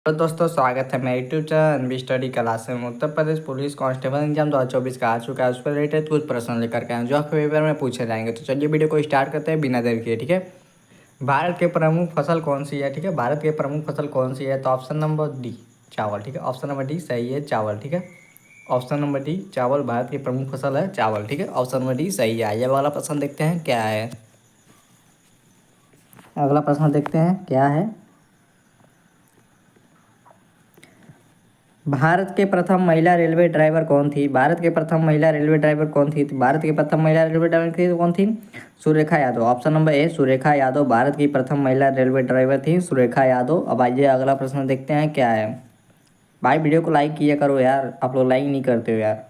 तो दोस्तों स्वागत है मेरे YouTube channel NB study class में। Uttar Pradesh police constable exam 2024 का आ चुका है। उस पर रिलेटेड कुछ प्रश्न लेकर के आए जो आपके पेपर में पूछे जाएंगे। तो चलिए वीडियो को स्टार्ट करते हैं बिना देर किए। ठीक है, भारत के प्रमुख फसल कौन सी है? ठीक है, भारत के प्रमुख फसल कौन सी है? तो ऑप्शन नंबर डी चावल। ठीक है, ऑप्शन नंबर डी सही है, चावल। ठीक है, ऑप्शन नंबर डी चावल भारत की प्रमुख फसल है, चावल। ठीक है, ऑप्शन नंबर डी सही है। आइए वाला प्रश्न देखते हैं क्या है। अगला प्रश्न देखते हैं क्या है। भारत के प्रथम महिला रेलवे ड्राइवर कौन थी? भारत के प्रथम महिला रेलवे ड्राइवर कौन थी? तो भारत की प्रथम महिला रेलवे ड्राइवर थी कौन थी? Surekha Yadav. Option number A Surekha Yadav Bharat की प्रथम महिला रेलवे ड्राइवर थी, सुरेखा यादव। अब आइए अगला प्रश्न देखते हैं क्या है। भाई वीडियो को लाइक किया करो यार, आप लोग लाइक नहीं करते हो यार।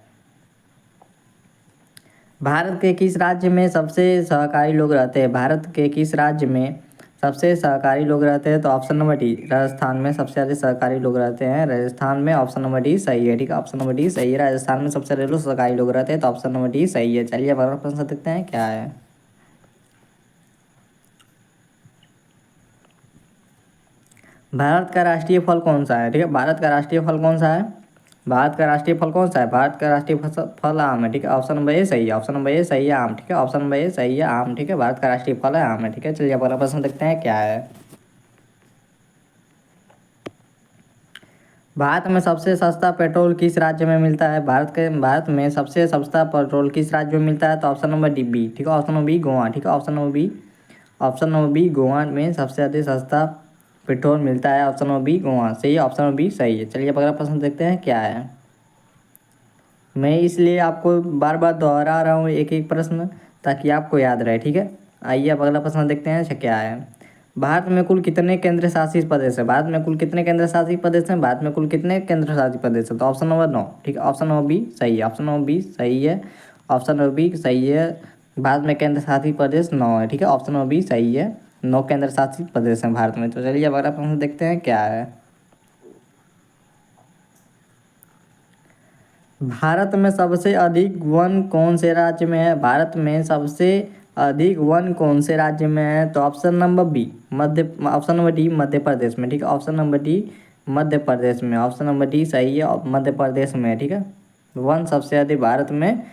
भारत के किस राज्य में सबसे सहकारी लोग रहते हैं? भारत के किस राज्य में सबसे सहकारी लोग रहते हैं? तो ऑप्शन नंबर डी राजस्थान में सबसे ज़्यादा सहकारी लोग रहते हैं, राजस्थान में। ऑप्शन नंबर डी सही है। ठीक है, ऑप्शन नंबर डी सही है, राजस्थान में सबसे ज़्यादा सहकारी लोग रहते हैं, तो ऑप्शन नंबर डी सही है। चलिए अब अगला प्रश्न देखते हैं क्या है। भारत का राष्ट्रीय फल कौन सा है? ठीक है, भारत का राष्ट्रीय फल कौन सा है? भारत का राष्ट्रीय फल कौन सा है? भारत का राष्ट्रीय फल आम है। ठीक है, ऑप्शन नंबर ए सही है, ऑप्शन नंबर ए सही है, आम। ठीक है, ऑप्शन नंबर ए सही है, आम। ठीक है, भारत का राष्ट्रीय फल है आम है। ठीक है, चलिए अब अगला प्रश्न देखते हैं क्या है। भारत में सबसे सस्ता पेट्रोल किस राज्य में मिलता है? भारत में सबसे सस्ता पेट्रोल किस राज्य में मिलता है? तो ऑप्शन नंबर डी बी। ठीक है, ऑप्शन नंबर बी गोवा। ठीक है, option number B, option number B Goa में सबसे ज़्यादा सस्ता पेट्रोल मिलता है। ऑप्शन नंबर बी गोवा सही है, ऑप्शन नंबर बी सही है। चलिए अब अगला प्रश्न देखते हैं क्या है। मैं इसलिए आपको बार बार दोहरा रहा हूँ एक एक प्रश्न ताकि आपको याद रहे। ठीक है, आइए अब अगला प्रश्न देखते हैं अच्छा क्या है। भारत में कुल कितने केंद्र शासित प्रदेश है? भारत में कुल कितने केंद्र शासित प्रदेश हैं? भारत में कुल कितने केंद्र शासित प्रदेश है? तो ऑप्शन नंबर 9। ठीक है, ऑप्शन नंबर बी सही है, ऑप्शन नंबर बी सही है, ऑप्शन नंबर बी सही है। भारत में केंद्र शासित प्रदेश 9 है। ठीक है, ऑप्शन नंबर बी सही है, 9 केंद्र शासित प्रदेश हैं भारत में। तो चलिए अब अगला प्रश्न देखते हैं क्या है। भारत में सबसे अधिक वन कौन से राज्य में है? भारत में सबसे अधिक वन कौन से राज्य में है? तो option number B option number D Madhya Pradesh में। ठीक है, option number D Madhya Pradesh में, ऑप्शन नंबर डी सही है, मध्य प्रदेश में। ठीक है, वन सबसे अधिक भारत में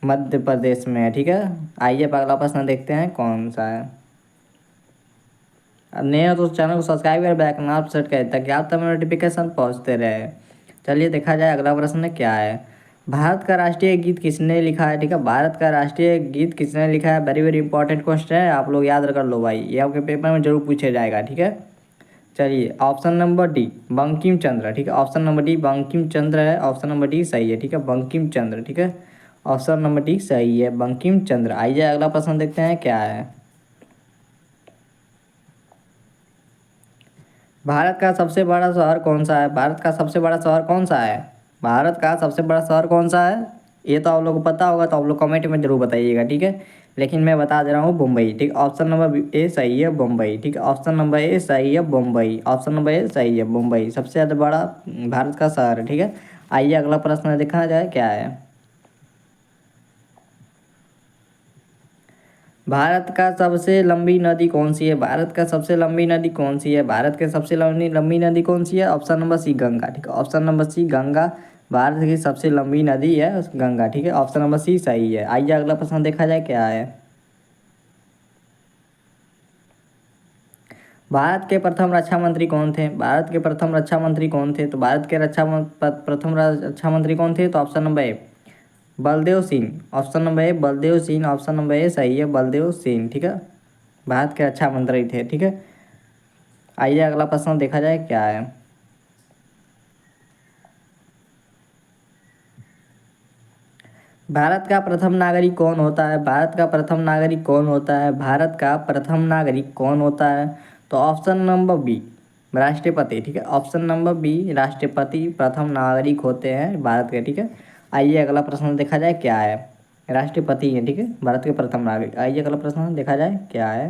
मध्य प्रदेश में है। ठीक है, आइए अब अगला प्रश्न देखते हैं कौन सा है। अब नए हो तो चैनल को सब्सक्राइब कर बैक नाम सेट करें ताकि आप तक नोटिफिकेशन पहुँचते रहे। चलिए देखा जाए अगला प्रश्न क्या है। भारत का राष्ट्रीय गीत किसने लिखा है? ठीक है, भारत का राष्ट्रीय गीत किसने लिखा है? वेरी वेरी इंपॉर्टेंट क्वेश्चन है, आप लोग याद कर लो भाई, ये आपके पेपर में जरूर पूछा जाएगा। ठीक है, चलिए option number D Bankim Chandra. ठीक है, option number D Bankim Chandra है, ऑप्शन नंबर डी सही है। ठीक है, बंकिम चंद्र। ठीक है, ऑप्शन नंबर डी सही है, बंकिम चंद्र। आइए अगला प्रश्न देखते हैं क्या है। भारत का सबसे बड़ा शहर कौन सा है? भारत का सबसे बड़ा शहर कौन सा है? भारत का सबसे बड़ा शहर कौन सा है? ये तो आप लोग को पता होगा, तो आप लोग कमेंट में जरूर बताइएगा। ठीक है, लेकिन मैं बता दे रहा हूँ मुंबई। ठीक, ऑप्शन नंबर ए सही है, मुंबई। ठीक है, ऑप्शन नंबर ए सही है, मुंबई। ऑप्शन नंबर ए सही है, मुंबई सबसे ज़्यादा बड़ा भारत का शहर है। ठीक है, आइए अगला प्रश्न देखा जाए क्या है। भारत का सबसे लंबी नदी कौन सी है? भारत का सबसे लंबी नदी कौन सी है? भारत के सबसे लंबी लंबी नदी कौन सी है? Option number C Ganga. ठीक है, option number C Ganga Bharat की सबसे लंबी नदी है गंगा। ठीक है, ऑप्शन नंबर सी सही है। आइए अगला प्रश्न देखा जाए क्या है। भारत के प्रथम रक्षा मंत्री कौन थे? भारत के प्रथम रक्षा मंत्री कौन थे? तो भारत के प्रथम रक्षा मंत्री कौन थे? तो option number A Baldev Singh, option number A Baldev Singh, option number A सही है, बलदेव सिंह। ठीक है, भारत के रक्षा मंत्री थे। ठीक है, आइए अगला प्रश्न देखा जाए क्या है। भारत का प्रथम नागरिक कौन होता है? भारत का प्रथम नागरिक कौन होता है? भारत का प्रथम नागरिक कौन होता है? तो ऑप्शन नंबर बी राष्ट्रपति। ठीक है, ऑप्शन नंबर बी राष्ट्रपति प्रथम नागरिक होते हैं भारत के। ठीक है, आइए अगला प्रश्न देखा जाए क्या है। राष्ट्रपति है। ठीक है, भारत के प्रथम नागरिक। आइए अगला प्रश्न देखा जाए क्या है।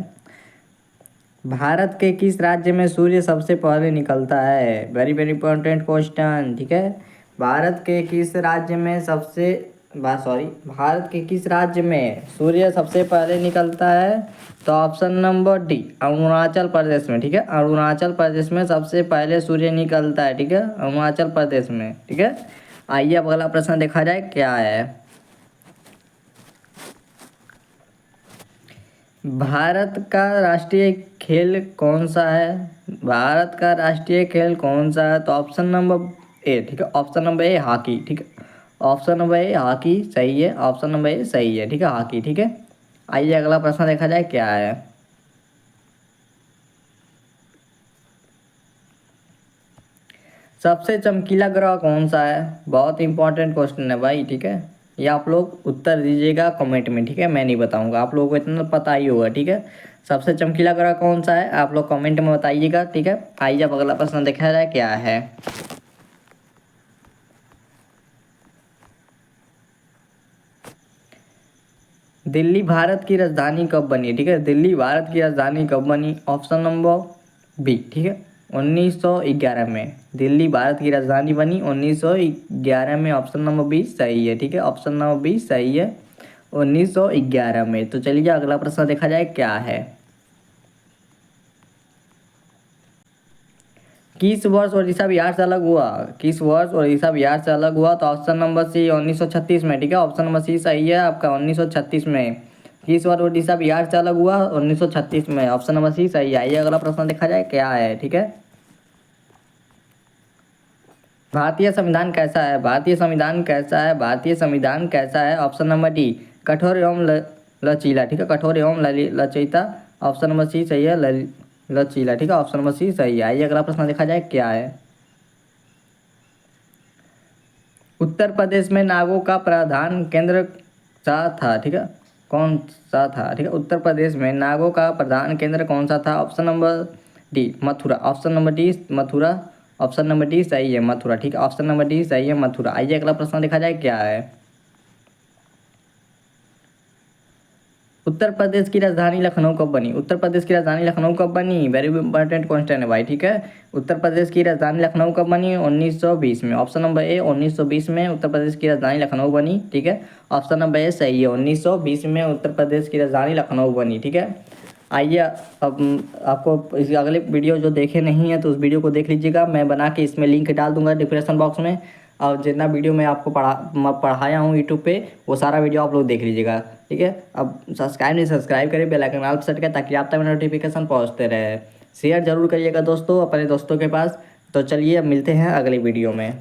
भारत के किस राज्य में सूर्य सबसे पहले निकलता है? Very very important question. ठीक है, भारत के किस राज्य में सबसे भारत के किस राज्य में सूर्य सबसे पहले निकलता है? तो option number D, Arunachal Pradesh में। ठीक है, अरुणाचल प्रदेश में सबसे पहले सूर्य निकलता है। ठीक है, अरुणाचल प्रदेश में। ठीक है, आइए अब अगला प्रश्न देखा जाए क्या है। भारत का राष्ट्रीय खेल कौन सा है? भारत का राष्ट्रीय खेल कौन सा है? तो ऑप्शन नंबर ए। ठीक है, ऑप्शन नंबर ए हॉकी। ठीक है, ऑप्शन नंबर ए हॉकी सही है। ऑप्शन नंबर ए सही है। ठीक है, हॉकी। ठीक है, आइए अगला प्रश्न देखा जाए क्या है। सबसे चमकीला ग्रह कौन सा है? बहुत इंपॉर्टेंट क्वेश्चन है भाई। ठीक है, ये आप लोग उत्तर दीजिएगा कमेंट में। ठीक है, मैं नहीं बताऊंगा, आप लोगों को इतना पता ही होगा। ठीक है, सबसे चमकीला ग्रह कौन सा है आप लोग कमेंट में बताइएगा। ठीक है, आइए अब अगला प्रश्न देखा जाए क्या है। दिल्ली भारत की राजधानी कब बनी? ठीक है, दिल्ली भारत की राजधानी कब बनी? Option number B. ठीक है, 1911 में दिल्ली भारत की राजधानी बनी 1911 में। ऑप्शन नंबर बी सही है। ठीक है, ऑप्शन नंबर बी सही है, 1911 में। तो चलिए अगला प्रश्न देखा जाए क्या है। किस वर्ष उड़ीसा बिहार से अलग हुआ? किस वर्ष उड़ीसा बिहार से अलग हुआ? तो ऑप्शन नंबर सी 1936 में। ठीक है, ऑप्शन नंबर सी सही है आपका, 1936 में। किस वर्ष उड़ीसा बिहार से अलग हुआ? 1936 में। ऑप्शन नंबर सी सही है। आइए अगला प्रश्न देखा जाए क्या है। ठीक है, भारतीय संविधान कैसा है? भारतीय संविधान कैसा है? भारतीय संविधान कैसा है? ऑप्शन नंबर डी, कठोर एवं लचीला। ठीक है, कठोर एवं लचीता। ऑप्शन नंबर सी सही है, लचीला। ठीक है, ऑप्शन नंबर सी सही है। आइए अगला प्रश्न देखा जाए क्या है। उत्तर प्रदेश में नागों का प्रधान केंद्र सा था? ठीक है, कौन सा था? ठीक है, उत्तर प्रदेश में नागों का प्रधान केंद्र कौन सा था? Option number D Mathura. Option number D Mathura. Option number D सही है, मथुरा। ठीक है, ऑप्शन नंबर डी सही है, मथुरा। आइए अगला प्रश्न देखा जाए क्या है। उत्तर प्रदेश की राजधानी लखनऊ कब बनी? उत्तर प्रदेश की राजधानी लखनऊ कब बनी? वेरी इंपॉर्टेंट क्वेश्चन है भाई। ठीक है, उत्तर प्रदेश की राजधानी लखनऊ कब बनी? 1920 में। ऑप्शन नंबर ए 1920 में उत्तर प्रदेश की राजधानी लखनऊ बनी। ठीक है, ऑप्शन नंबर ए सही है, 1920 में उत्तर प्रदेश की राजधानी लखनऊ बनी। ठीक है, आइए अब आपको इस अगले वीडियो जो देखे नहीं है तो उस वीडियो को देख लीजिएगा, मैं बना के इसमें लिंक डाल दूंगा डिस्क्रिप्शन बॉक्स में। और जितना वीडियो मैं आपको पढ़ाया हूँ यूट्यूब पे वो सारा वीडियो आप लोग देख लीजिएगा। ठीक है, अब सब्सक्राइब करें, बेल आइकन ऑल पर सेट करें ताकि आप तक नोटिफिकेशन पहुँचते रहे। शेयर जरूर करिएगा दोस्तों अपने दोस्तों के पास। तो चलिए अब मिलते हैं अगले वीडियो में।